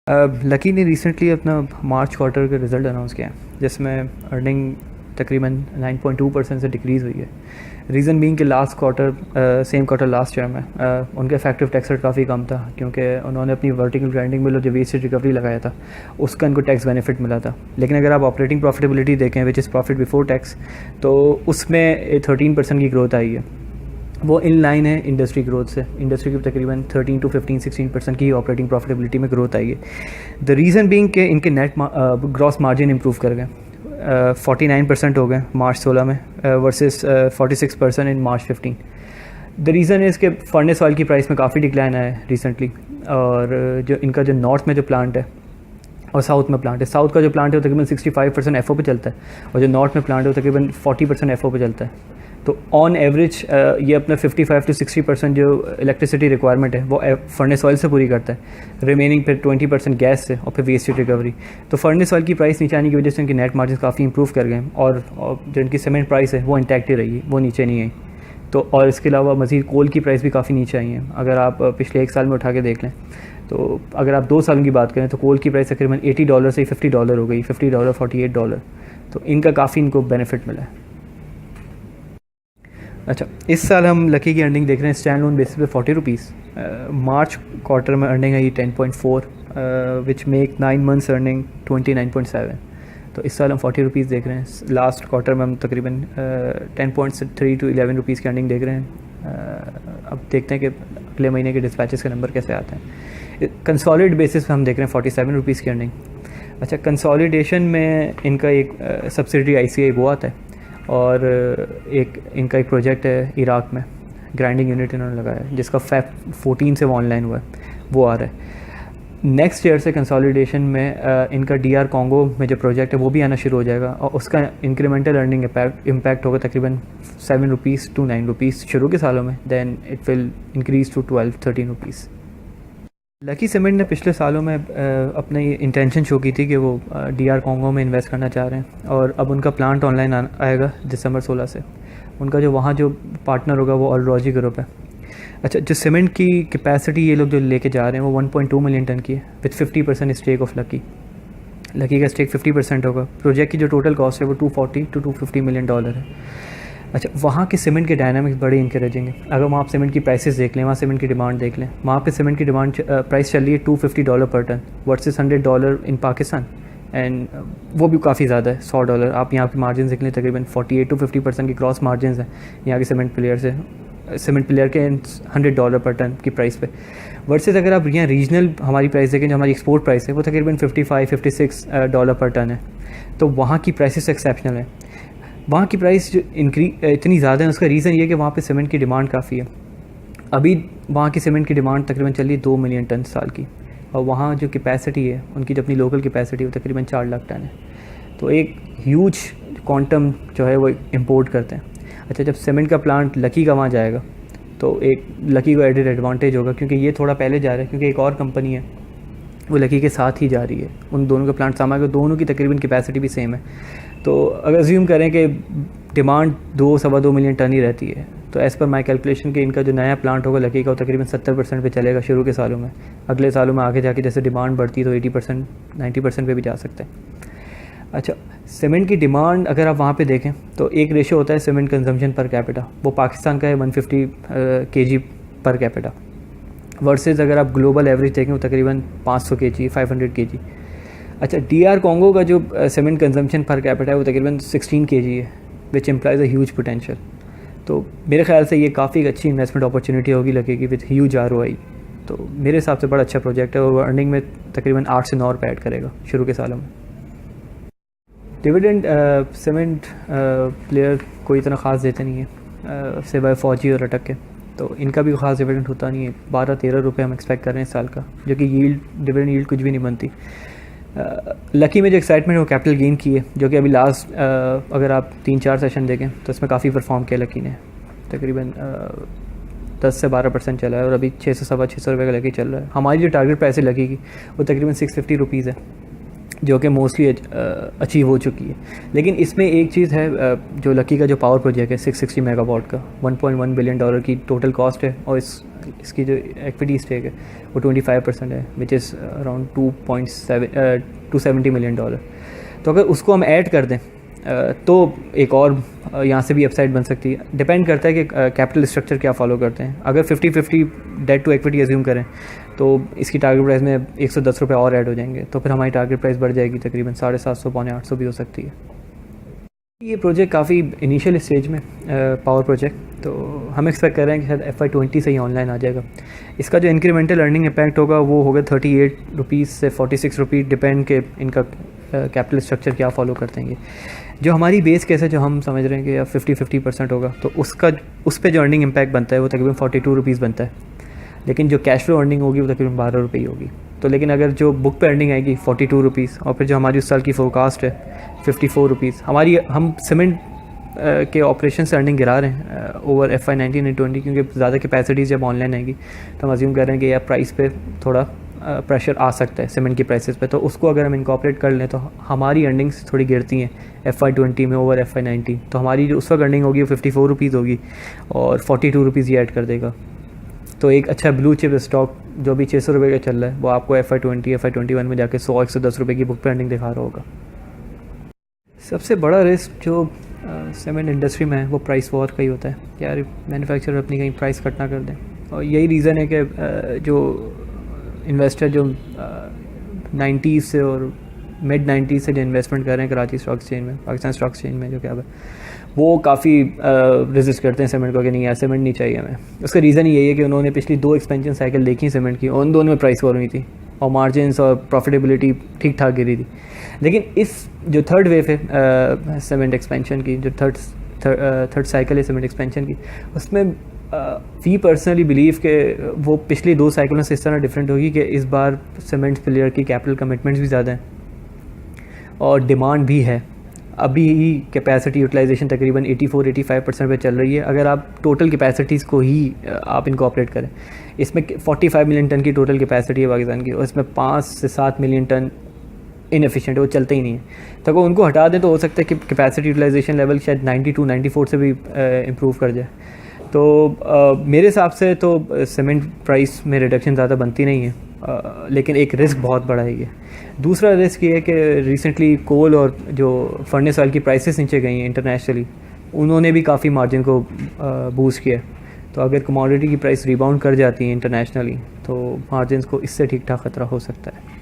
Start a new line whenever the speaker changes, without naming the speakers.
Lucky ने recently अपना मार्च quarter का रिज़ल्ट अनाउंस किया है, जिसमें अर्निंग तकरीबन 9.2% से डिक्रीज़ हुई है। रीज़न बीइंग कि last quarter same quarter last year में उनका इफेक्टिव टैक्स रेट काफ़ी कम था, क्योंकि उन्होंने अपनी वर्टिकल ग्राइंडिंग में जो वेस्टेज रिकवरी लगाया था उसका इनको टैक्स बेनिफिट मिला था। लेकिन अगर आप ऑपरेटिंग प्रॉफिटेबिलिटी देखें, which is profit before tax, तो उसमें 13% की ग्रोथ आई है। वो इन लाइन है इंडस्ट्री ग्रोथ से। इंडस्ट्री की तकरीबन 13 to 16% की ऑपरेटिंग प्रॉफिटेबिलिटी में ग्रोथ आई है। द रीज़न बीइंग कि इनके नेट ग्रॉस मार्जिन इंप्रूव कर गए, 49% हो गए मार्च 16 में versus 46% in March 15। The reason है इसके फर्नेस ऑयल की प्राइस में काफ़ी डिक्लाइन आया है रिसेंटली, और जो इनका जो नॉर्थ में जो प्लांट है और साउथ में प्लांट है, साउथ का जो प्लांट है वो तकरीबन 65% एफओ पे चलता है, और जो नॉर्थ में प्लांट है वो तकरीबन 40% एफओ पे चलता है। तो ऑन एवरेज ये अपना 55 to 60% जो इलेक्ट्रिसिटी रिक्वायरमेंट है वो फर्नेस ऑयल से पूरी करता है, रिमेनिंग फिर 20% गैस से और फिर वेस्ट हीट रिकवरी। तो फर्नेस ऑयल की प्राइस नीचे आने की वजह से उनकी नेट मार्जिन काफ़ी इंप्रूव कर गए, और जो इनकी सीमेंट प्राइस है वो इंटैक्ट ही रही, वो नीचे नहीं आई। तो और इसके अलावा मज़ीद कोल की प्राइस भी काफ़ी नीचे आई है। अगर आप पिछले 1 साल में उठा के देख लें, तो अगर आप 2 सालों की बात करें तो कोल की प्राइस तकरीबन $80 से $50 हो गई, $50 $48। तो इनका काफ़ी इनको बेनिफिट मिला है। अच्छा, इस साल हम लकी की अर्निंग देख रहे हैं स्टैंड लोन बेसिस पे ₹40। मार्च क्वार्टर में earning I 10.4, which make 9 months earning 29.7। तो इस साल हम ₹40 देख रहे हैं। लास्ट क्वार्टर में हम तकरीबन 10.3 to 11 रुपीज़ की अर्निंग देख रहे हैं। अब देखते हैं कि अगले महीने के डिस्पैचेस के नंबर कैसे आते हैं। कंसोलिडेट बेसिस पे हम देख रहे हैं ₹47 की अर्निंग। अच्छा, कंसोलिडेशन में इनका एक सब्सिडरी ICI वो आता है, और एक इनका एक प्रोजेक्ट है इराक़ में, ग्राइंडिंग यूनिट इन्होंने लगाया है, जिसका फैब 14 से वो ऑनलाइन हुआ है, वो आ रहा है। नेक्स्ट ईयर से कंसोलिडेशन में इनका DR कॉन्गो में जो प्रोजेक्ट है वो भी आना शुरू हो जाएगा, और उसका इंक्रीमेंटल अर्निंग इम्पैक्ट होगा तकरीबन ₹7 to ₹9 शुरू के सालों में, then it will increase to ₹12-13। Lucky cement ने पिछले सालों में अपनी इंटेंशन शो की थी कि वो DR कॉन्गो में इन्वेस्ट करना चाह रहे हैं, और अब उनका प्लांट ऑनलाइन आएगा दिसंबर 16 से। उनका जो वहाँ जो पार्टनर होगा वो ऑलरोजी ग्रुप है। अच्छा, जो सीमेंट की कैपेसिटी ये लोग जो लेके जा रहे हैं वो 1.2 मिलियन टन की है, with 50% stake of Lucky. Lucky का स्टेक 50% होगा। प्रोजेक्ट की जो टोटल कॉस्ट है वो $240 to $250 मिलियन है। अच्छा, वहाँ के सीमेंट के डायनामिक्स बड़े इंकरेजिंग है। अगर वहाँ आप सीमेंट की प्राइसेस देख लें, वहाँ सीमेंट की डिमांड देख लें, वहाँ पे सीमेंट की डिमांड प्राइस चल रही है $250 पर ton versus $100 in Pakistan, and वो भी काफ़ी ज़्यादा है, $100। आप यहाँ पे मार्जिन देख लें, तकरीबन 48 to 50% की क्रॉस मार्जिन हैं यहाँ के सीमेंट प्लेयर से, सीमेंट प्लेयर के $100 पर टन की प्राइस पे। वर्सेस अगर आप यहाँ रीजनल हमारी प्राइस देखें, जो हमारी एक्सपोर्ट प्राइस है वो तकरीबन $55-56 पर टन है। तो वहाँ की प्राइसेस एक्सेप्शनल है। वहाँ की प्राइस जो इतनी ज़्यादा है, उसका रीज़न ये है कि वहाँ पे सीमेंट की डिमांड काफ़ी है। अभी वहाँ की सीमेंट की डिमांड तकरीबन चल रही है 2 मिलियन टन साल की, और वहाँ जो कैपेसिटी है उनकी, जो अपनी लोकल कैपेसिटी है वो तकरीबन 4 लाख टन है। तो एक ह्यूज क्वांटम जो है वो इंपोर्ट करते हैं। अच्छा, जब सीमेंट का प्लांट लकी का वहाँ जाएगा तो एक लकी को एडेड एडवांटेज होगा, क्योंकि ये थोड़ा पहले जा रहा है, क्योंकि एक और कंपनी है वो लकी के साथ ही जा रही है। उन दोनों का प्लांट सामान, दोनों की तकरीबन कैपेसिटी भी सेम है। तो अगर अज्यूम करें कि डिमांड 2-2.25 मिलियन टन ही रहती है, तो एज़ पर माई कैलकुलेशन कि इनका जो नया प्लांट होगा लकी का वो तकरीबन 70% पे चलेगा शुरू के सालों में। अगले सालों में आगे जाके जैसे डिमांड बढ़ती तो 80% 90% पे भी जा सकते हैं। अच्छा, सीमेंट की डिमांड अगर आप वहाँ पे देखें तो एक रेशो होता है सीमेंट कंजम्पशन पर कैपिटा, वो पाकिस्तान का है 150 kg पर कैपिटा, वर्सेस अगर आप ग्लोबल एवरेज देखें वो तकरीबन 500 kg 500 kg। अच्छा, DR कॉन्गो का जो सीमेंट कंजम्पशन पर कैपिटा है वो तकरीबन 16 kg है, which implies a huge potential. तो मेरे ख्याल से ये काफ़ी अच्छी इन्वेस्टमेंट अपॉर्चुनिटी होगी लगेगी विद ह्यूज ROI। तो मेरे हिसाब से बड़ा अच्छा प्रोजेक्ट है, और वो अर्निंग में तकरीबन 8 से 9 रुपये ऐड करेगा शुरू के सालों में। डिविडेंड सीमेंट प्लेयर कोई इतना ख़ास देते नहीं है सिवाय फौजी और अटक के, तो इनका भी ख़ास डिविडेंड होता नहीं है। 12-13 रुपये हम एक्सपेक्ट कर रहे हैं इस साल का, जो कि डिविडेंड यील्ड कुछ भी नहीं बनती। लकी में जो एक्साइटमेंट है वो कैपिटल गेन की है, जो कि अभी लास्ट अगर आप 3-4 सेशन देखें तो इसमें काफ़ी परफॉर्म किया लकी ने। तकरीबन 10 से 12% चला है, और अभी 600 सवा 600 रुपये का लकी चल रहा है। हमारी जो टारगेट प्राइस है लकी की वो तकरीबन 650 रुपीज़ है। जो कि मोस्टली अचीव हो चुकी है। लेकिन इसमें एक चीज़ है, जो लकी का जो पावर प्रोजेक्ट है 660 मेगावाट का, $1.1 बिलियन की टोटल कॉस्ट है, और इसकी जो इक्विटी स्टेक है वो 25% है, which is around 270 million dollar. तो अगर उसको हम ऐड कर दें तो एक और यहाँ से भी अपसाइड बन सकती है। डिपेंड करता है कि कैपिटल स्ट्रक्चर क्या फॉलो करते हैं। अगर 50-50 डेट टू इक्विटी एज्यूम करें तो इसकी टारगेट प्राइस में 110 रुपये और ऐड हो जाएंगे, तो फिर हमारी टारगेट प्राइस बढ़ जाएगी तकरीबन 750 पौने 800 भी हो सकती है। ये प्रोजेक्ट काफ़ी इनिशियल स्टेज में पावर प्रोजेक्ट, तो हम एक्सपेक्ट कर रहे हैं कि शायद FY20 से ही ऑनलाइन आ जाएगा। इसका जो इंक्रीमेंटल अर्निंग इम्पैक्ट होगा वो होगा 38 रुपीज़ से 46 रुपीज़, डिपेंड के इनका कैपिटल स्ट्रक्चर क्या फॉलो करते हैं। जो हमारी बेस केस है, जो हम समझ रहे हैं कि 50-50% होगा, तो उस पर जो अर्निंग इम्पैक्ट बनता है वो तकरीबन 42 रुपीज़ बनता है। लेकिन जो कैश फ्लो अर्निंग होगी वो तकरीबन 12 रुपये ही होगी। तो लेकिन अगर जो बुक पे अर्निंग आएगी 42 रुपीज़, और फिर जो हमारी उस साल की फोरकास्ट है 54 रुपीज़, हम सीमेंट के ऑपरेशन से अर्निंग गिरा रहे हैं ओवर FY19 और 20, क्योंकि ज़्यादा कैपेसिटीज़ जब ऑनलाइन आएगी तो हम अज्यूम कर रहे हैं कि यह प्राइस पे थोड़ा प्रेशर आ सकता है सीमेंट की प्राइसेस पे। तो उसको अगर हम इनकॉर्पोरेट कर लें तो हमारी अर्निंग्स थोड़ी गिरती हैं FY20 में ओवर FY19। तो हमारी जो उस वक्त अर्निंग होगी वो 54 रुपीज़ होगी, और 42 रुपीज़ ये ऐड कर देगा। तो एक अच्छा ब्लू चिप स्टॉक जो भी 600 रुपये का चल रहा है वो आपको FY20 FY21 में जाके 100-110 रुपये की बुक पे अर्निंग दिखा रहा होगा। सबसे बड़ा रिस्क जो सीमेंट इंडस्ट्री में है वो प्राइस वॉर का ही होता है, यार मैन्युफैक्चरर अपनी कहीं प्राइस कट ना कर दें। और यही रीज़न है कि जो इन्वेस्टर जो 90s से और मिड 90s से जो इन्वेस्टमेंट कर रहे हैं कराची स्टॉक एक्सचेंज में, पाकिस्तान स्टॉक एक्सचेंज में जो क्या है, वो काफ़ी रेजिस्ट करते हैं सीमेंट को कि नहीं यार सीमेंट नहीं चाहिए हमें। उसका रीज़न यही है कि उन्होंने पिछली 2 एक्सपेंशन साइकिल देखी सीमेंट की, और उन दोनों में प्राइस वॉर हुई थी और मार्जिन्स और प्रॉफिटेबिलिटी ठीक ठाक गिरी थी। लेकिन इस जो थर्ड वेव है सीमेंट एक्सपेंशन की, जो थर्ड साइकिल है सीमेंट एक्सपेंशन की, उसमें वी पर्सनली बिलीव कि वो पिछली 2 साइकिलों से इस तरह डिफरेंट होगी कि इस बार सीमेंट प्लेयर की कैपिटल कमिटमेंट्स भी ज़्यादा हैं और डिमांड भी है। अभी ही कैपेसिटी यूटिलाइजेशन तकरीबन 84-85% पे चल रही है। अगर आप टोटल कैपेसिटीज़ को ही आप इनको ऑपरेट करें, इसमें 45 मिलियन टन की टोटल कैपेसिटी है पाकिस्तान की, और इसमें 5 से 7 मिलियन टन इनएफिशिएंट है, वो चलते ही नहीं है। तो अगर उनको हटा दें तो हो सकता है कि कैपेसिटी यूटिलाइजेशन लेवल शायद 92-94 से भी इम्प्रूव कर जाए। तो मेरे हिसाब से तो सीमेंट प्राइस में रिडक्शन ज़्यादा बनती नहीं है, लेकिन एक रिस्क बहुत बड़ा है ये। दूसरा रिस्क ये है कि रिसेंटली कोल और जो फर्नेस ऑयल की प्राइसेस नीचे गई हैं इंटरनेशनली, उन्होंने भी काफ़ी मार्जिन को बूस्ट किया। तो अगर कमोडिटी की प्राइस रिबाउंड कर जाती है इंटरनेशनली तो मार्जिन को इससे ठीक ठाक ख़तरा हो सकता है।